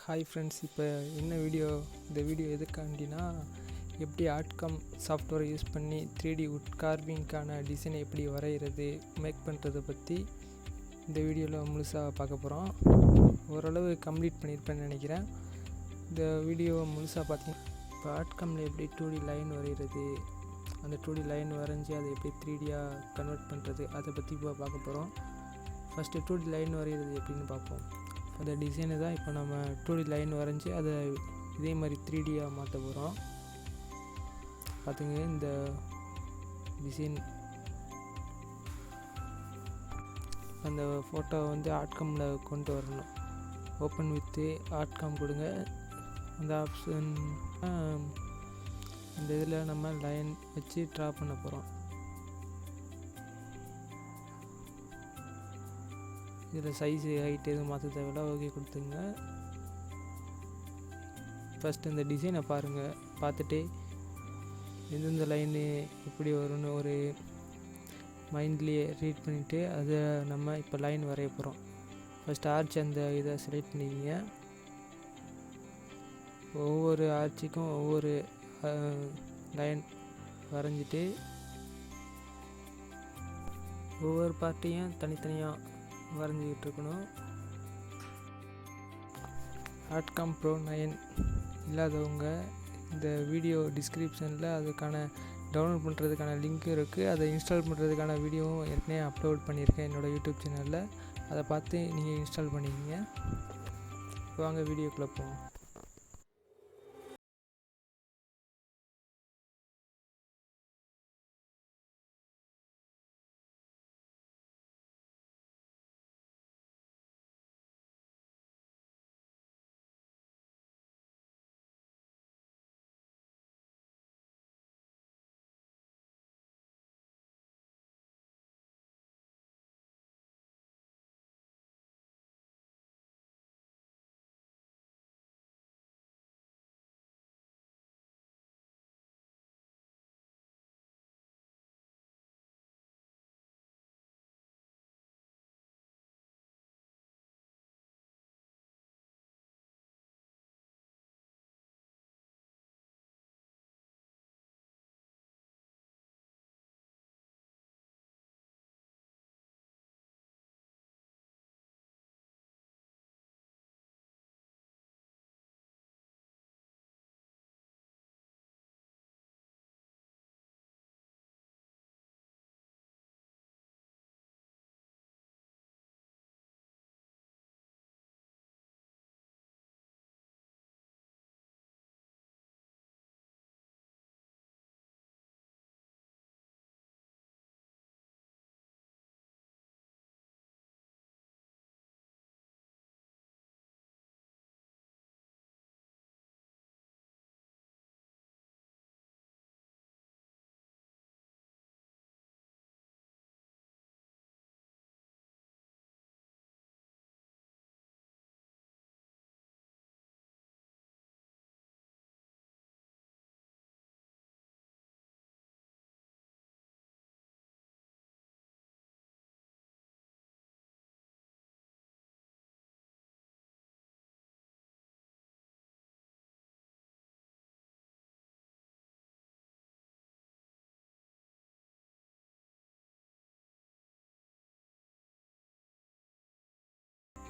Hi friends, இப்போ இந்த video எதுக்காண்டினா எப்படி ஆர்ட்கம் சாஃப்ட்வேரை யூஸ் பண்ணி 3D வுட் கார்விங்க்கான டிசைனை எப்படி வரைகிறது மேக் பண்ணுறதை பற்றி இந்த வீடியோவில் முழுசாக பார்க்க போகிறோம். ஓரளவு கம்ப்ளீட் பண்ணியிருப்பேன்னு நினைக்கிறேன். இந்த வீடியோவை முழுசாக பார்த்தீங்கன்னா இப்போ ஆர்ட்கமில் எப்படி 2D லைன் வரைகிறது, அந்த 2D லைன் வரைஞ்சி அதை எப்படி 3Dயாக கன்வெர்ட் பண்ணுறது அதை பற்றி இப்போ பார்க்க போகிறோம். ஃபஸ்ட்டு 2D லைன் வரைகிறது எப்படின்னு பார்ப்போம். அந்த டிசைனை தான் இப்போ நம்ம 2D லைன் வரைஞ்சி அதை இதே மாதிரி 3Dயாக மாற்ற போகிறோம். பார்த்துங்க, இந்த டிசைன் அந்த ஃபோட்டோவை வந்து ஆர்ட்கமில் கொண்டு வரணும். ஓப்பன் வித்து ஆர்ட்கம் கொடுங்க. அந்த ஆப்ஷன் அந்த இதில் நம்ம லைன் வச்சு ட்ரா பண்ண போகிறோம். இதில் சைஸு ஹைட் எதுவும் மாற்ற தேவையில்ல, ஓகே கொடுத்துங்க. ஃபஸ்ட்டு இந்த டிசைனை பாருங்கள், பார்த்துட்டு எந்தெந்த லைனு எப்படி வரும்னு ஒரு மைண்ட்லேயே ரீட் பண்ணிவிட்டு அதை நம்ம இப்போ லைன் வரைய போகிறோம். ஃபஸ்ட்டு ஆர்ச் அந்த இதை செலக்ட் பண்ணிக்கிங்க. ஒவ்வொரு ஆர்ச்சுக்கும் ஒவ்வொரு லைன் வரைஞ்சிட்டு ஒவ்வொரு பார்ட்டையும் தனித்தனியாக வரைஞ்சிக்கிட்டு இருக்கணும். ஆர்ட்கம் ப்ரோ 9 இல்லாதவங்க இந்த வீடியோ டிஸ்கிரிப்ஷனில் அதுக்கான டவுன்லோட் பண்ணுறதுக்கான லிங்க்கும் இருக்குது. அதை இன்ஸ்டால் பண்ணுறதுக்கான வீடியோவும் ஏற்கனவே அப்லோட் பண்ணியிருக்கேன் என்னோடய யூடியூப் சேனலில். அதை பார்த்து நீங்கள் இன்ஸ்டால் பண்ணிக்கிங்க. வாங்க வீடியோக்குள்ளே போவோம்.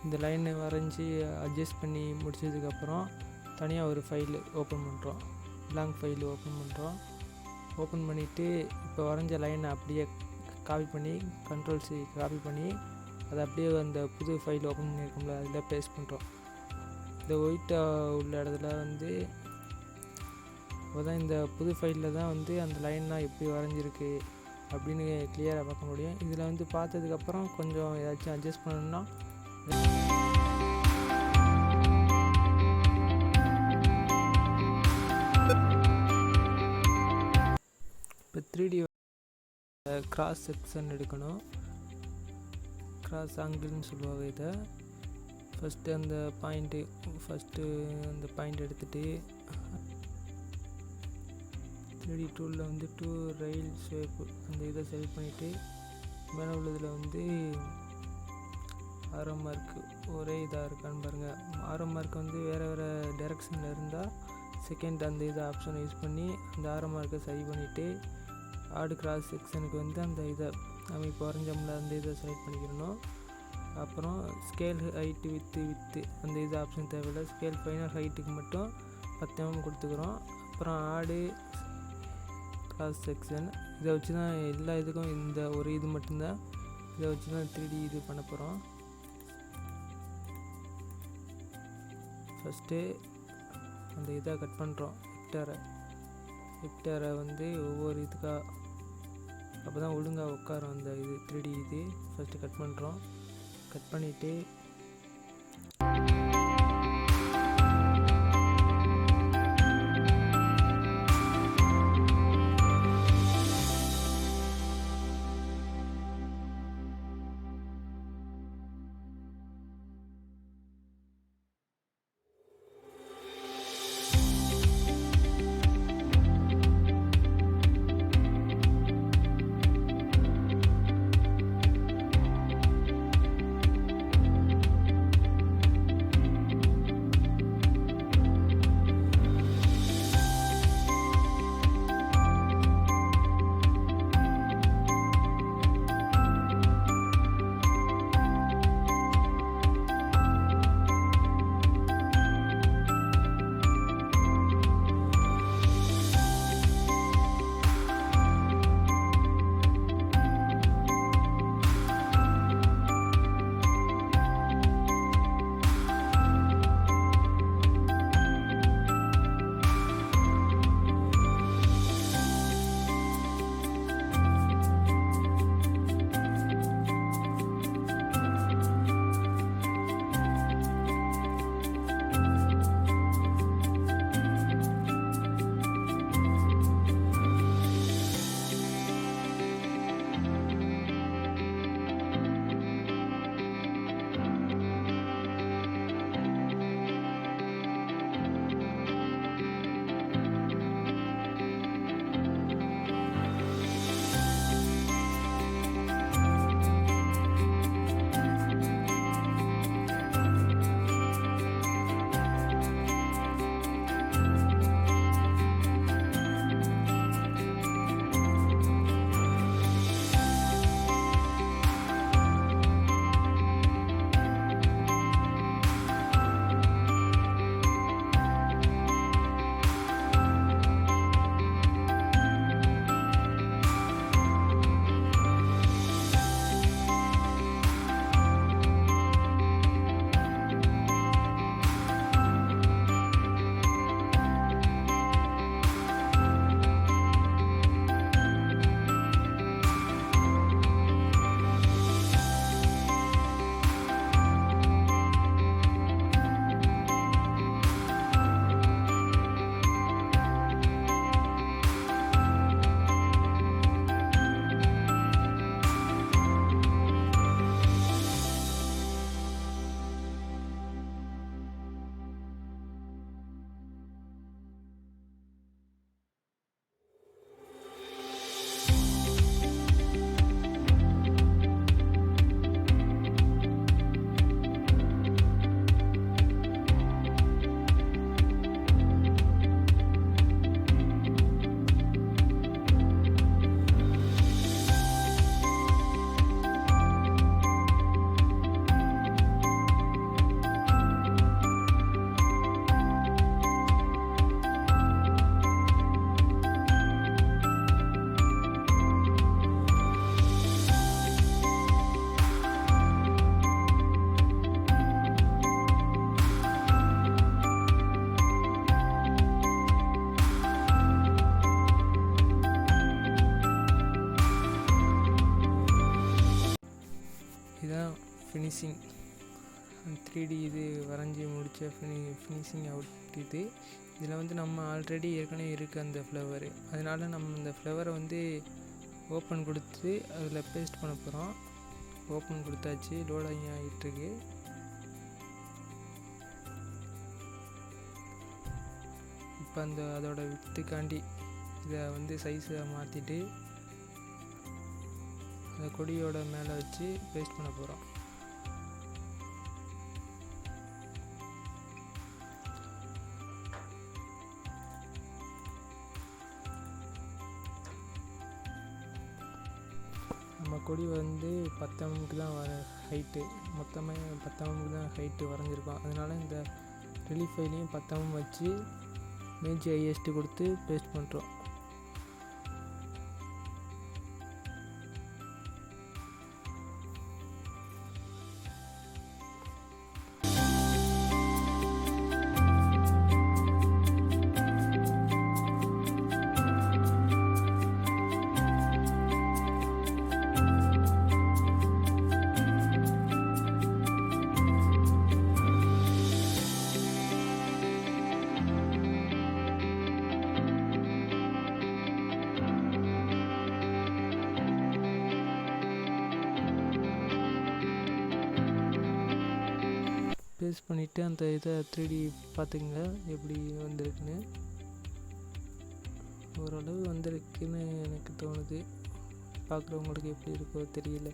இந்த லைனை வரைஞ்சி அட்ஜஸ்ட் பண்ணி முடிச்சதுக்கப்புறம் தனியாக ஒரு ஃபைலு ஓப்பன் பண்ணுறோம். லாங் ஃபைலு ஓப்பன் பண்ணுறோம். ஓப்பன் பண்ணிவிட்டு இப்போ வரைஞ்ச லைனை அப்படியே காப்பி பண்ணி Ctrl+C காப்பி பண்ணி அதை அப்படியே அந்த புது ஃபைல் ஓப்பன் பண்ணியிருக்கோம்ல அதில் பேஸ்ட் பண்ணுறோம். இந்த ஒயிட்டாக உள்ள இடத்துல வந்து அப்போதான் இந்த புது ஃபைலில் தான் வந்து அந்த லைன்லாம் எப்படி வரைஞ்சிருக்கு அப்படின்னு கிளியராக பார்க்க முடியும். இதில் வந்து பார்த்ததுக்கப்புறம் கொஞ்சம் ஏதாச்சும் அட்ஜஸ்ட் பண்ணணும்னா இப்போ 3D கிராஸ் செக்ஷன் எடுக்கணும். கிராஸ் ஆங்கிள்னு சொல்லுவாங்க இதை. ஃபஸ்ட்டு அந்த பாயிண்ட் எடுத்துகிட்டு 3D டூலில் வந்து 2 ரயில் ஷேப்பு அந்த இதை செலக்ட் பண்ணிவிட்டு மேலே உள்ளதில் வந்து ஆரோ மார்க்கு ஒரே இதாக இருக்கான்னு பாருங்கள். ஆரோ மார்க் வந்து வேறு டைரெக்ஷனில் இருந்தால் செகண்ட் அந்த இதை ஆப்ஷனை யூஸ் பண்ணி அந்த ஆரோ மார்க்கை சரி பண்ணிவிட்டு ஆடு கிராஸ் செக்ஷனுக்கு வந்து அந்த இதை நம்ம இப்போ வரைஞ்சோம்ல அந்த இதை செலக்ட் பண்ணிக்கிறணும். அப்புறம் ஸ்கேல் ஹைட்டு வித்து அந்த இது ஆப்ஷன் தேவையில்லை. ஸ்கேல் ஃபைனல் ஹைட்டுக்கு மட்டும் 10 mm கொடுத்துக்கிறோம். அப்புறம் ஆடு கிராஸ் செக்ஷன் இதை வச்சு தான் எல்லா இதுக்கும் இந்த ஒரு இது மட்டும்தான் இதை வச்சு தான் 3D இது பண்ண போகிறோம். ஃபஸ்ட்டு அந்த இதை கட் பண்ணுறோம். வெக்டரை வந்து ஒவ்வொரு இதுக்காக அப்போ தான் ஒழுங்காக உட்காரும் அந்த இது 3D இது. ஃபஸ்ட்டு கட் பண்ணுறோம். கட் பண்ணிவிட்டு ஃபினிஷிங் 3D இது வரைஞ்சி முடித்த ஃபினிஷிங் அவுட் இது. இதில் வந்து நம்ம ஆல்ரெடி ஏற்கனவே இருக்குது அந்த ஃப்ளவரு. அதனால் நம்ம இந்த ஃப்ளவரை வந்து ஓப்பன் கொடுத்து அதில் பேஸ்ட் பண்ண போகிறோம். ஓப்பன் கொடுத்தாச்சு, லோடிங் ஆகிட்டுருக்கு. இப்போ அதோட வித்துக்காண்டி இதை வந்து சைஸை மாற்றிட்டு அந்த கொடியோட மேலே வச்சு பேஸ்ட் பண்ண போகிறோம். கொடி வந்து 10 mm தான் வர ஹைட்டு, மொத்தமாக 10 mm தான் ஹைட்டு வரைஞ்சிருக்கோம். அதனால் இந்த ரிலீஃப் ஃபைலையும் 10 mm வச்சு மேஜ் ஹையஸ்ட்டு கொடுத்து பேஸ்ட் பண்ணுறோம். பேஸ்ட் பண்ணிவிட்டு அந்த இதை 3D பார்த்துக்குங்க எப்படி வந்திருக்குன்னு. ஓரளவு வந்திருக்குன்னு எனக்கு தோணுது, பார்க்குறவங்களுக்கு எப்படி இருக்கோ தெரியல.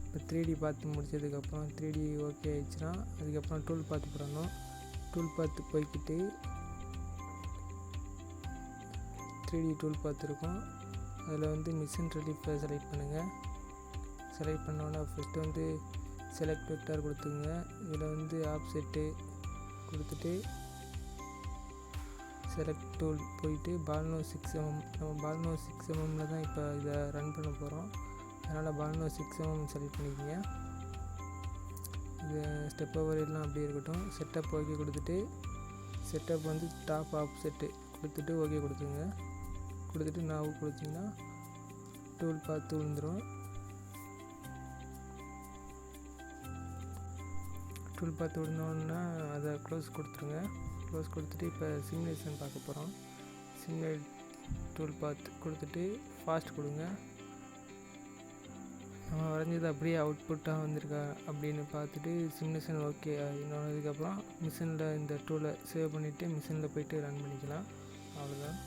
இப்போ 3D பார்த்து முடித்ததுக்கப்புறம் 3D ஓகே ஆயிடுச்சுன்னா அதுக்கப்புறம் டூல் பார்த்து போடணும். டூல் பார்த்து போய்கிட்டு 3D டூல் பார்த்துருக்கோம். அதில் வந்து மிஷின் ரிலீஃபை செலக்ட் பண்ணுங்கள். செலக்ட் பண்ணோன்னா ஃபஸ்ட்டு வந்து செலக்ட் வெக்டார் கொடுத்துங்க. இதில் வந்து ஆப்செட்டு கொடுத்துட்டு செலக்ட் டூல் போயிட்டு பால்னோ 6 mm, நம்ம பால்னோ 6 mm தான் இப்போ இதை ரன் பண்ண போகிறோம். அதனால் பால்னோ 6 mm செலக்ட் பண்ணிக்கோங்க. இது ஸ்டெப் ஓவர் எல்லாம் அப்படியே இருக்கட்டும். செட்டப் ஓகே கொடுத்துட்டு செட்டப் வந்து டாப் ஆப்செட்டு கொடுத்துட்டு ஓகே கொடுத்துட்டு நாவு கொடுத்திங்கன்னா டூல் பார்த்து விழுந்துடும். டூல் பார்த்து விடணுன்னா அதை க்ளோஸ் கொடுத்துருங்க. க்ளோஸ் கொடுத்துட்டு இப்போ சிமுலேஷன் பார்க்க போகிறோம். சிமுலேட் டூல் பார்த்து கொடுத்துட்டு ஃபாஸ்ட் கொடுங்க. நம்ம வரைஞ்சது அப்படியே அவுட்புட்டாக வந்திருக்கா அப்படின்னு பார்த்துட்டு சிமுலேஷன் ஓகே ஆகினதுக்கப்புறம் மிஷினில் இந்த டூலை சேவ் பண்ணிவிட்டு மிஷினில் போய்ட்டு ரன் பண்ணிக்கலாம். அவ்வளோதான்.